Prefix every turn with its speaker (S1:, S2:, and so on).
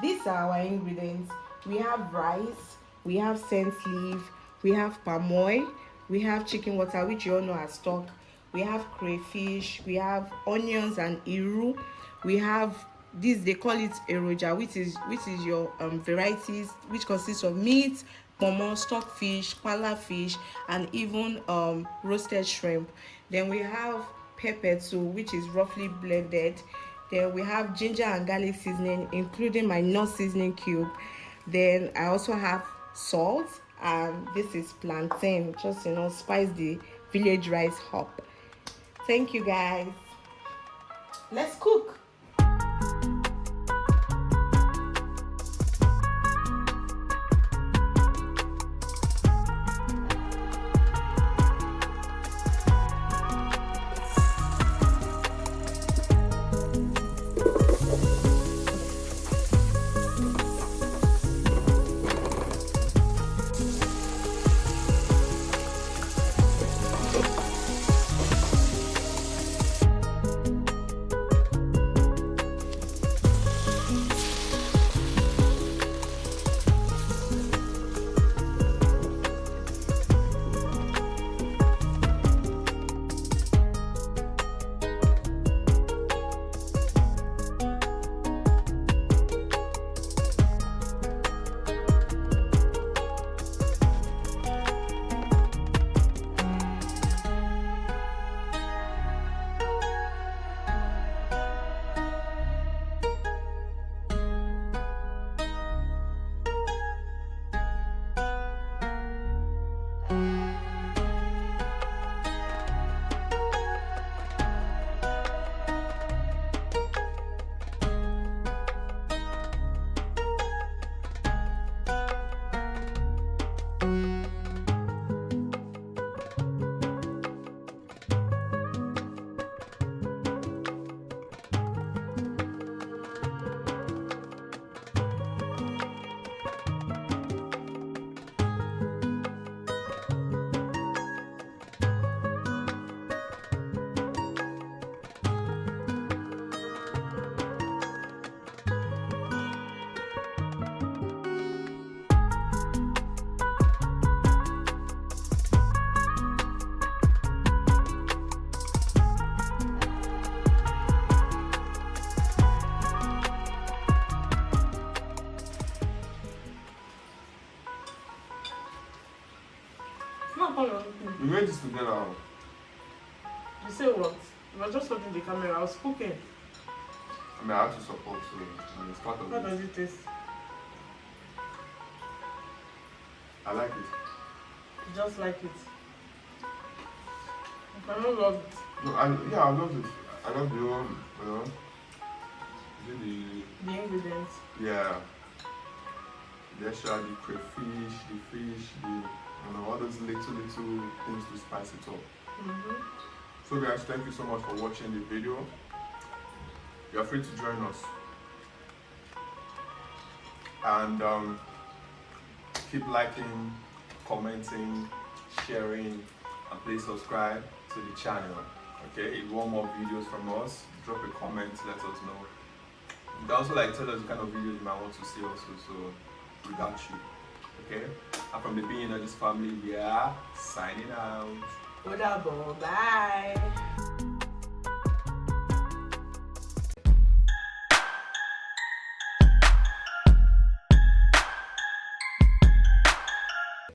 S1: These are our ingredients. We have rice, we have scent leaf, we have palm oil, we have chicken water, which you all know as stock, we have crayfish, we have onions and iru, we have this, they call it eroja, which is your varieties, which consists of meat, pomo, stockfish, pala fish, and even roasted shrimp. Then we have pepper too, which is roughly blended. Then we have ginger and garlic seasoning, including my nut seasoning cube. Then I also have salt, and this is plantain, just spice the village rice up. Thank you guys. Let's cook.
S2: We made this together.
S1: You say what? You were just holding the camera. I was cooking.
S2: I mean, I have to support, so it's part of
S1: How
S2: it.
S1: does it taste?
S2: I like it.
S1: You just like it. I don't love it.
S2: No, I love it. I love the
S1: The ingredients.
S2: yeah, the extra, the crayfish, the fish, all those little things to spice it up. So guys, thank you so much for watching the video. You are free to join us, and keep liking, commenting, sharing, and please subscribe to the channel. Okay, if you want more videos from us, drop a comment, let us know. You can also tell us the kind of videos you might want to see also, so we got you. Okay, and from the Biyi family, we are signing out.
S1: Bye.